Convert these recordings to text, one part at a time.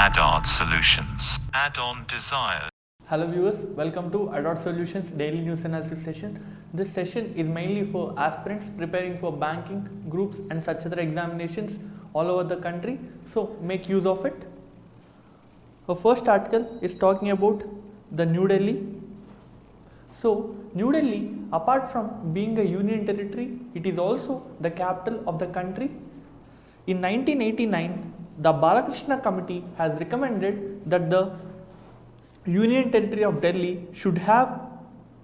Add-on Solutions. Add-on Desire. Hello viewers, welcome to Addot Solutions Daily News Analysis session. This session is mainly for aspirants preparing for banking, groups and such other examinations all over the country. So make use of it. Our first article is talking about the New Delhi. So New Delhi, apart from being a union territory, it is also the capital of the country. In 1989, the Balakrishna Committee has recommended that the Union Territory of Delhi should have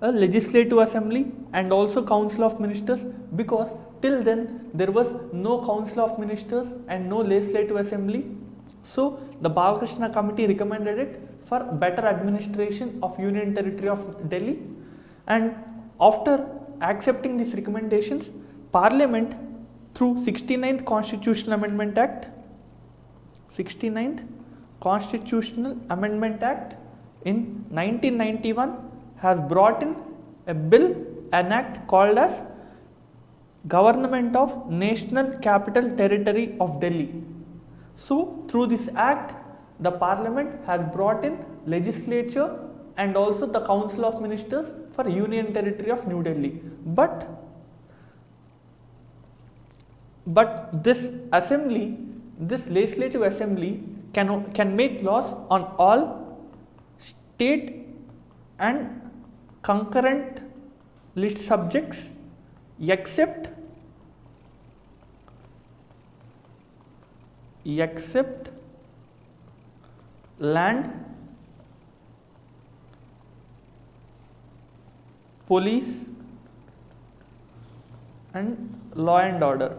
a legislative assembly and also council of ministers, because till then there was no council of ministers and no legislative assembly. So the Balakrishna Committee recommended it for better administration of Union Territory of Delhi, and after accepting these recommendations, Parliament through 69th Constitutional Amendment Act in 1991 has brought in a bill, an act called as Government of National Capital Territory of Delhi. So through this act, the Parliament has brought in legislature and also the Council of Ministers for Union Territory of New Delhi. But this assembly, this legislative assembly can make laws on all state and concurrent list subjects except land, police and law and order.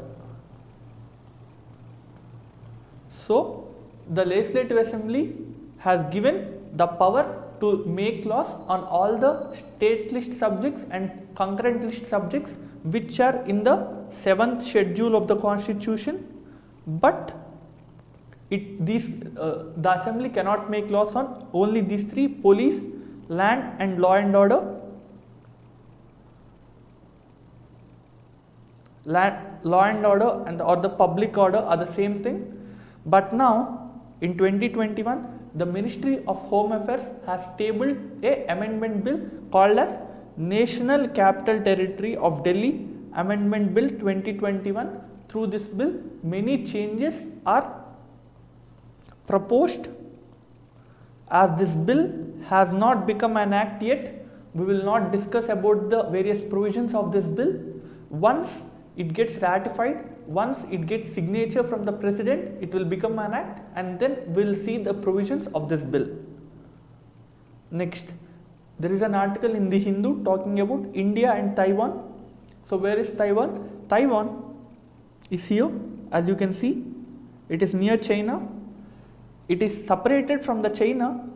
So the legislative assembly has given the power to make laws on all the state list subjects and concurrent list subjects which are in the 7th schedule of the constitution, but the assembly cannot make laws on only these three: police, land and law and order. Law and order and or the public order are the same thing. But now in 2021, the Ministry of Home Affairs has tabled a amendment bill called as National Capital Territory of Delhi Amendment Bill 2021. Through this bill, many changes are proposed. As this bill has not become an act yet, we will not discuss about the various provisions of this bill. Once it gets ratified, once it gets signature from the president, it will become an act, and then we will see the provisions of this bill. Next, there is an article in the Hindu talking about India and Taiwan. So where is Taiwan? Taiwan is here, as you can see. It is near China. It is separated from the China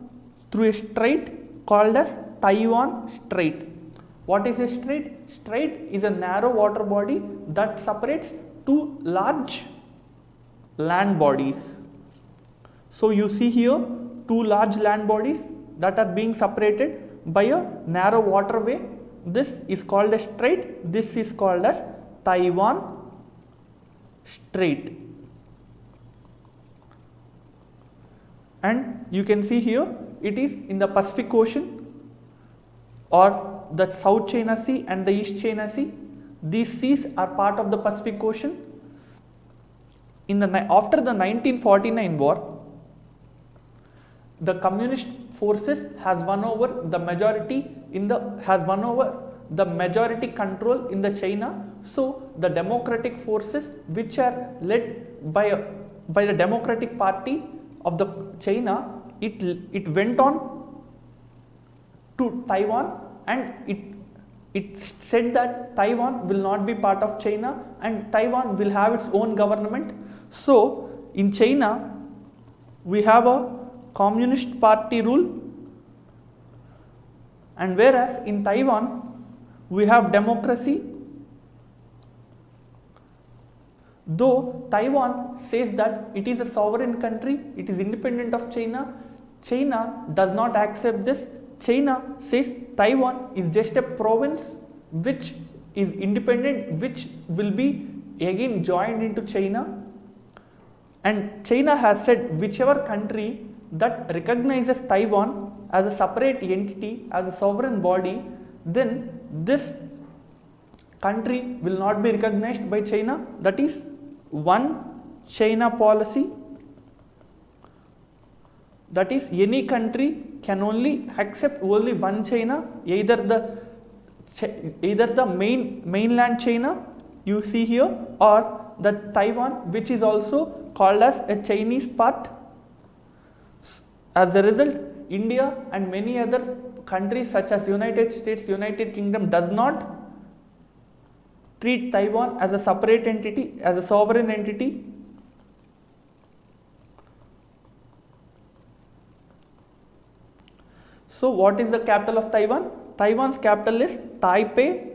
through a strait called as Taiwan Strait. What is a strait? Strait is a narrow water body that separates two large land bodies. So you see here two large land bodies that are being separated by a narrow waterway. This is called a strait. This is called as Taiwan Strait. And you can see here it is in the Pacific Ocean, or the South China Sea and the East China Sea. These seas are part of the Pacific Ocean. After the 1949 war, the communist forces has won over the majority control in the China. So the democratic forces, which are led by the Democratic Party of the China, it went on to Taiwan, and it said that Taiwan will not be part of China and Taiwan will have its own government. So in China we have a communist party rule, and whereas in Taiwan we have democracy. Though Taiwan says that it is a sovereign country, it is independent of China, China does not accept this. China says Taiwan is just a province which is independent, which will be again joined into China. And China has said whichever country that recognizes Taiwan as a separate entity, as a sovereign body, then this country will not be recognized by China. That is one China policy. That is, any country can only accept only one China, either the mainland China you see here, or the Taiwan, which is also called as a Chinese part. As a result, India and many other countries such as United States, United Kingdom does not treat Taiwan as a separate entity, as a sovereign entity. So what is the capital of Taiwan? Taiwan's capital is Taipei.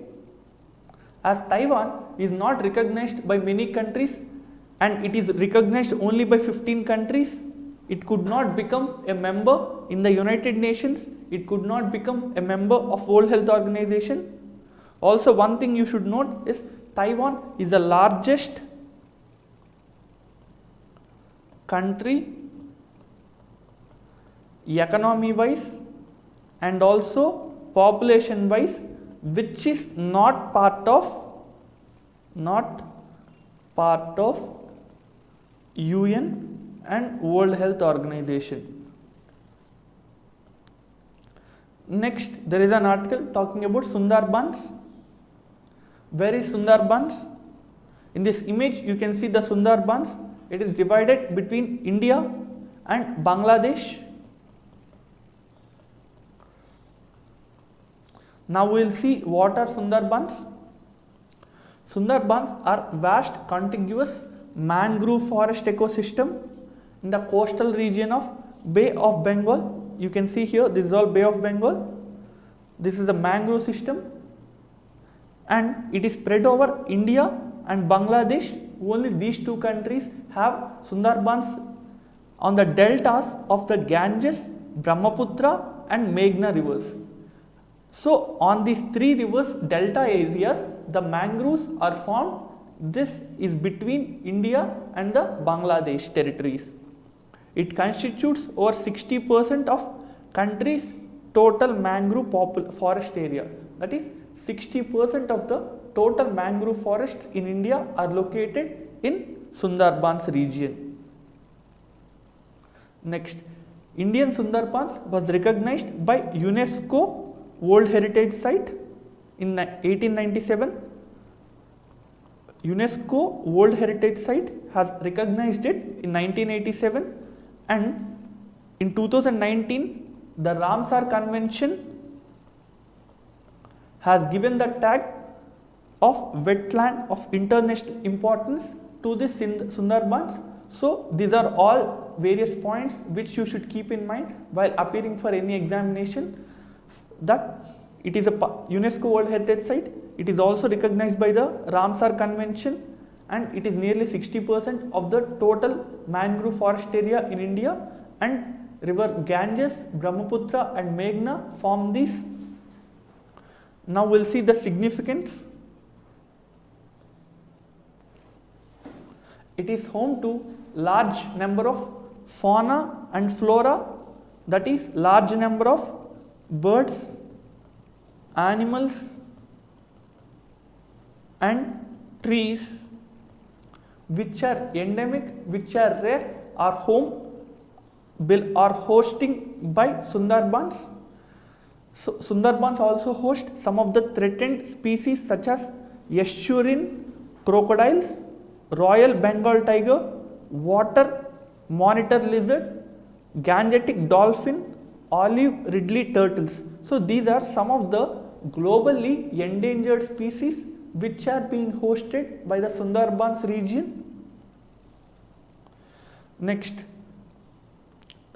As Taiwan is not recognized by many countries and it is recognized only by 15 countries, it could not become a member in the United Nations, it could not become a member of World Health Organization. Also, one thing you should note is Taiwan is the largest country economy wise and also population wise, which is not part of UN and World Health Organization. Next, there is an article talking about Sundarbans. Where is Sundarbans? In this image you can see the Sundarbans. It is divided between India and Bangladesh. Now we will see what are Sundarbans. Sundarbans are vast contiguous mangrove forest ecosystem in the coastal region of Bay of Bengal. You can see here, this is all Bay of Bengal. This is a mangrove system and it is spread over India and Bangladesh. Only these two countries have Sundarbans on the deltas of the Ganges, Brahmaputra and Meghna rivers. So on these three rivers delta areas, the mangroves are formed. This is between India and the Bangladesh territories. It constitutes over 60% of country's total mangrove forest area. That is, 60% of the total mangrove forests in India are located in Sundarbans region. Next, Indian Sundarbans was recognized by UNESCO World Heritage Site in 1897. UNESCO World Heritage Site has recognized it in 1987, and in 2019 the Ramsar Convention has given the tag of wetland of international importance to the Sundarbans. So these are all various points which you should keep in mind while appearing for any examination, that it is a UNESCO World Heritage Site, it is also recognized by the Ramsar Convention, and it is nearly 60% of the total mangrove forest area in India, and river Ganges, Brahmaputra and Meghna form these. Now we will see the significance. It is home to large number of fauna and flora, that is large number of birds, animals and trees which are endemic, which are rare, are hosting by Sundarbans. So Sundarbans also host some of the threatened species such as estuarine crocodiles, Royal Bengal tiger, water monitor lizard, Gangetic dolphin, olive ridley turtles. So these are some of the globally endangered species which are being hosted by the Sundarbans region. Next,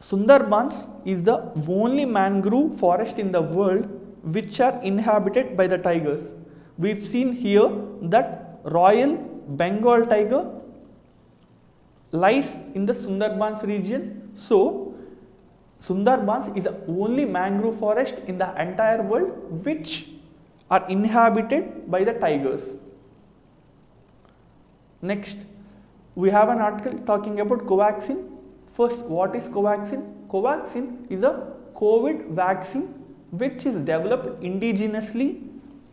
Sundarbans is the only mangrove forest in the world which are inhabited by the tigers. We've seen here that Royal Bengal tiger lies in the Sundarbans region. So Sundarbans is the only mangrove forest in the entire world which are inhabited by the tigers. Next, we have an article talking about Covaxin First, what is Covaxin? Covaxin is a COVID vaccine which is developed indigenously.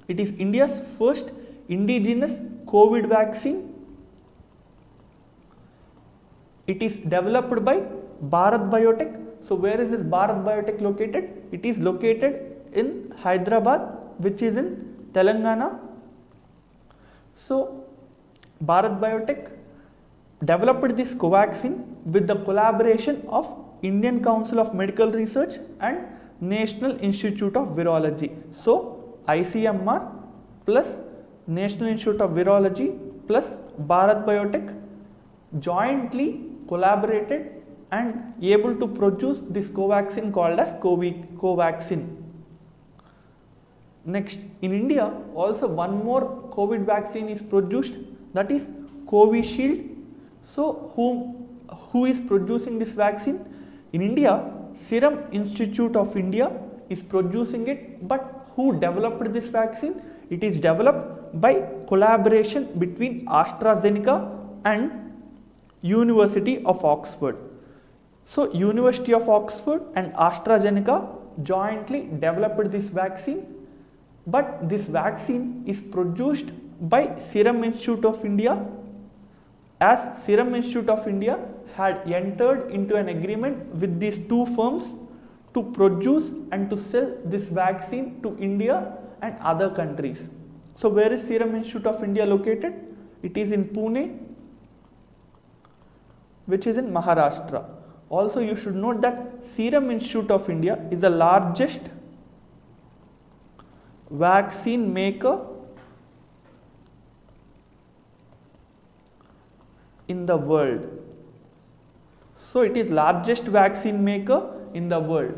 It is India's first indigenous COVID vaccine. It is developed by Bharat Biotech. So where is this Bharat Biotech located? It is located in Hyderabad, which is in Telangana. So Bharat Biotech developed this Covaxin with the collaboration of Indian Council of Medical Research and National Institute of Virology. So ICMR plus National Institute of Virology plus Bharat Biotech jointly collaborated and able to produce this Covaxin called as Covaxin. Next, in India also one more COVID vaccine is produced, that is Covishield. So who is producing this vaccine? In India, Serum Institute of India is producing it, but who developed this vaccine? It is developed by collaboration between AstraZeneca and University of Oxford. So University of Oxford and AstraZeneca jointly developed this vaccine, but this vaccine is produced by Serum Institute of India, as Serum Institute of India had entered into an agreement with these two firms to produce and to sell this vaccine to India and other countries. So where is Serum Institute of India located? It is in Pune, which is in Maharashtra. Also you should note that Serum Institute of India is the largest vaccine maker in the world. So it is largest vaccine maker in the world.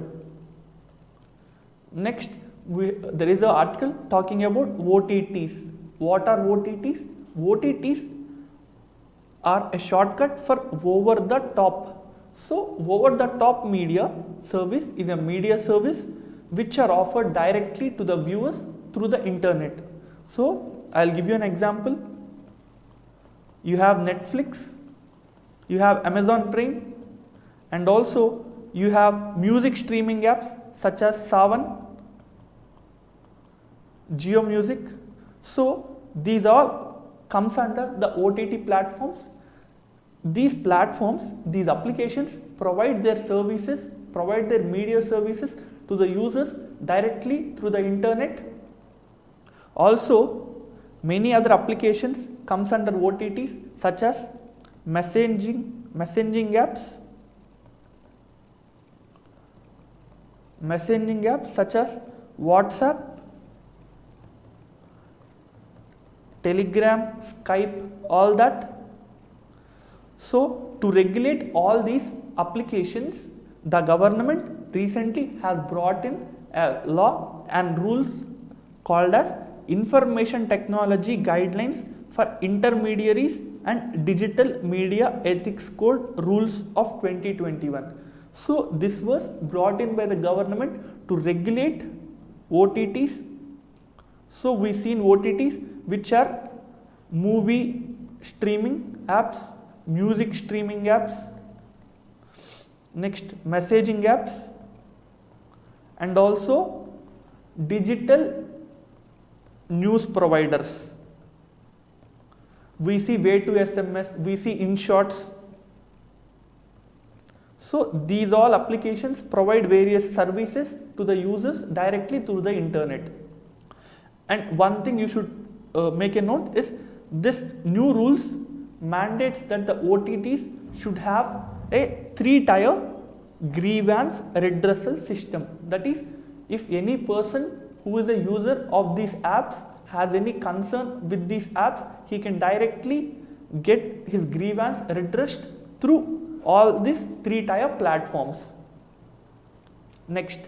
Next, there is an article talking about OTTs. What are OTTs? OTTs are a shortcut for over the top. So over the top media service is a media service which are offered directly to the viewers through the internet. So I'll give you an example. You have Netflix, you have Amazon Prime, and also you have music streaming apps such as Saavn, Jio Music. So these all comes under the OTT platforms. These platforms, these applications provide their services, provide their media services to the users directly through the internet. Also, many other applications comes under OTTs such as messaging apps such as WhatsApp, Telegram, Skype, all that. So to regulate all these applications, the government recently has brought in a law and rules called as Information Technology Guidelines for Intermediaries and Digital Media Ethics Code Rules of 2021. So this was brought in by the government to regulate OTTs. So we seen OTTs which are movie streaming apps, music streaming apps, next messaging apps, and also digital news providers. We see way to SMS, we see InShots. So these all applications provide various services to the users directly through the internet. And one thing you should make a note is this new rules mandates that the OTTs should have a 3-tier grievance redressal system. That is, if any person who is a user of these apps has any concern with these apps, he can directly get his grievance redressed through all these 3-tier platforms. Next,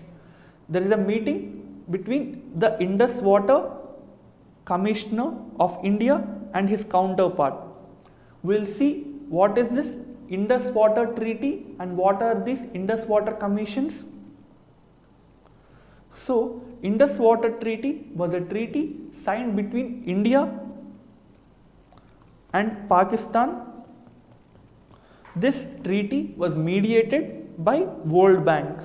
there is a meeting between the Indus Water Commissioner of India and his counterpart. We'll see what is this Indus Water Treaty and what are these Indus Water Commissions. So Indus Water Treaty was a treaty signed between India and Pakistan. This treaty was mediated by World Bank.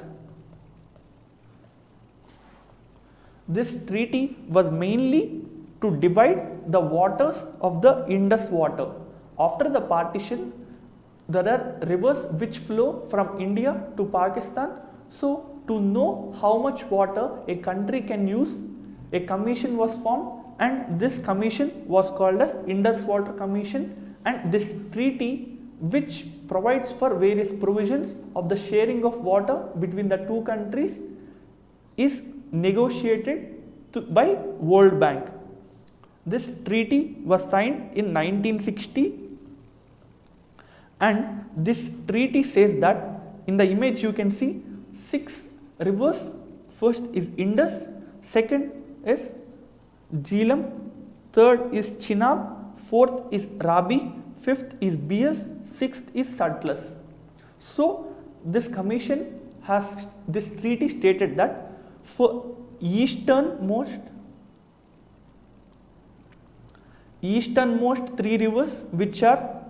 This treaty was mainly to divide the waters of the Indus water. After the partition, there are rivers which flow from India to Pakistan. So, to know how much water a country can use, a commission was formed, and this commission was called as Indus Water Commission, and this treaty, which provides for various provisions of the sharing of water between the two countries, is negotiated by World Bank. This treaty was signed in 1960, and this treaty says that in the image you can see 6 rivers. First is Indus, second is Jhelum, third is Chenab, fourth is Ravi, fifth is Beas, sixth is Sutlej. So this commission has, this treaty stated that for easternmost 3 rivers, which are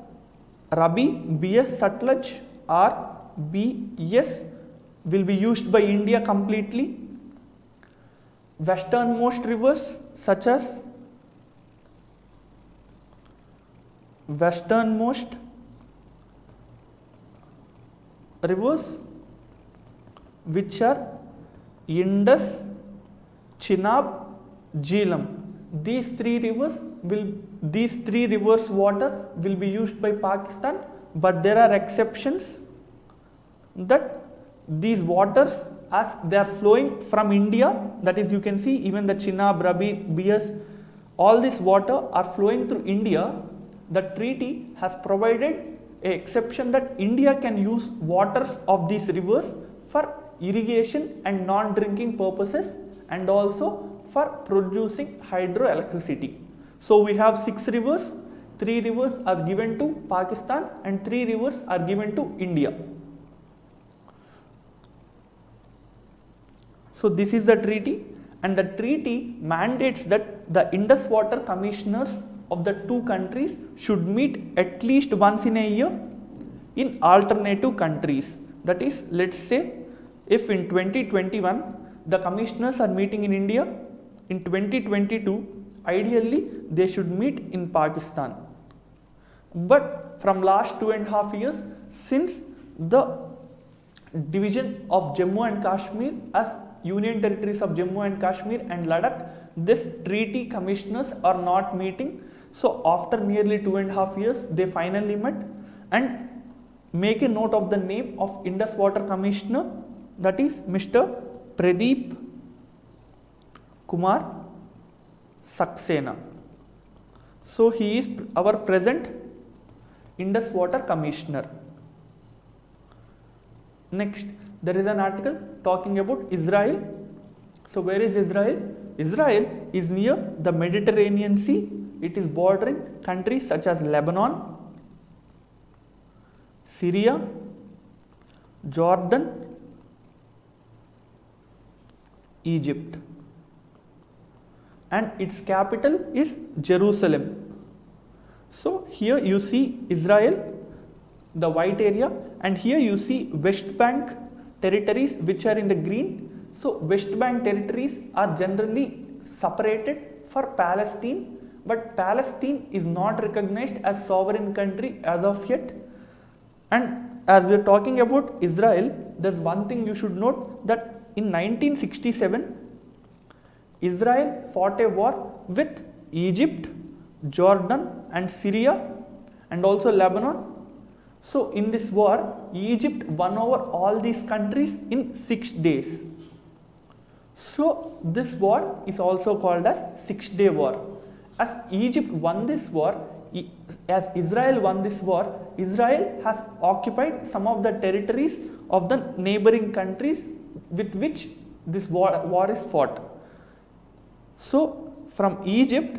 Ravi, Beas, Sutlej, RBS, will be used by India completely. Westernmost rivers such as which are Indus, Chenab, Jhelum. These three rivers water will be used by Pakistan, but there are exceptions that these waters, as they are flowing from India, that is, you can see even the Chenab, Ravi, Beas, all this water are flowing through India. The treaty has provided an exception that India can use waters of these rivers for irrigation and non-drinking purposes, and also for producing hydroelectricity. So we have 6 rivers, 3 rivers are given to Pakistan and 3 rivers are given to India. So this is the treaty, and the treaty mandates that the Indus Water Commissioners of the two countries should meet at least once in a year in alternative countries. That is, let's say if in 2021 the commissioners are meeting in India, in 2022 ideally they should meet in Pakistan. But from last 2.5 years, since the division of Jammu and Kashmir as Union Territories of Jammu and Kashmir and Ladakh, this treaty commissioners are not meeting. So after nearly 2.5 years, they finally met, and make a note of the name of Indus Water Commissioner, that is Mr. Pradeep Kumar Saxena. So he is our present Indus Water Commissioner. Next, there is an article talking about Israel. So where is Israel? Israel is near the Mediterranean Sea. It is bordering countries such as Lebanon, Syria, Jordan, Egypt, and its capital is Jerusalem. So here you see Israel, the white area, and here you see West Bank territories which are in the green. So West Bank territories are generally separated for Palestine, but Palestine is not recognized as sovereign country as of yet. And as we are talking about Israel, there's one thing you should note, that in 1967 Israel fought a war with Egypt, Jordan and Syria and also Lebanon. So in this war, Egypt won over all these countries in 6 days. So this war is also called as 6-day war. As Egypt won this war, as Israel won this war, Israel has occupied some of the territories of the neighboring countries with which this war is fought. So from Egypt,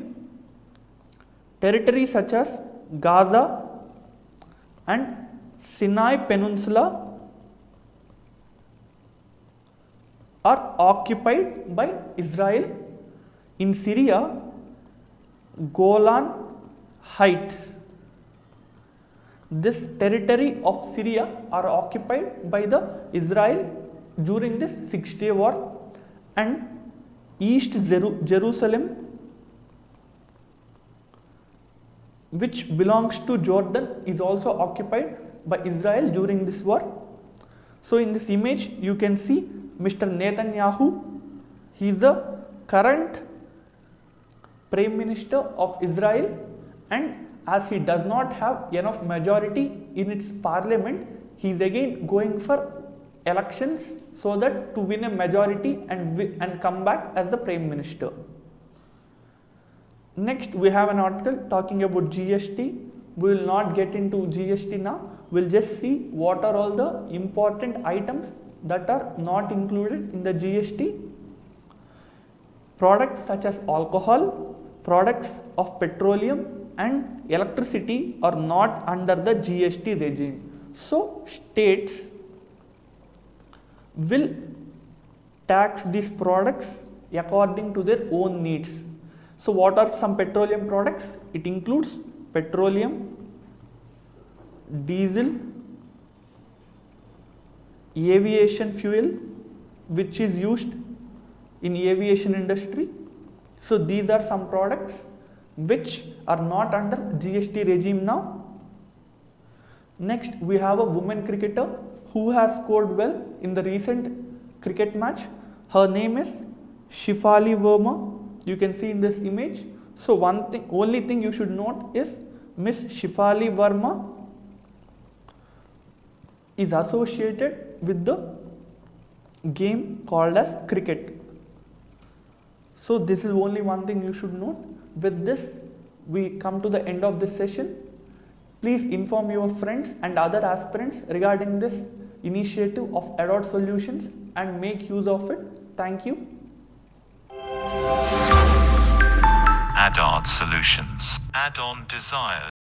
territories such as Gaza and Sinai Peninsula are occupied by Israel. In Syria, Golan Heights this territory of Syria are occupied by the Israel during this 6-day war, and East Jerusalem, which belongs to Jordan, is also occupied by Israel during this war. So in this image you can see Mr. Netanyahu. He is the current Prime Minister of Israel, and as he does not have enough majority in its parliament, he is again going for elections so that to win a majority and come back as the Prime Minister. Next we have an article talking about GST. We will not get into GST now. We will just see what are all the important items that are not included in the GST. Products such as alcohol, products of petroleum and electricity are not under the GST regime. So states will tax these products according to their own needs. So what are some petroleum products? It includes petroleum, diesel, aviation fuel, which is used in aviation industry. So these are some products which are not under GST regime now. Next we have a woman cricketer who has scored well in the recent cricket match. Her name is Shefali Verma. You can see in this image. So only thing you should note is Miss Shefali Verma is associated with the game called as cricket. So this is only one thing you should note. With this we come to the end of this session. Please inform your friends and other aspirants regarding this initiative of ADOT Solutions and make use of it. Thank you. Add-on solutions. Add-on desires.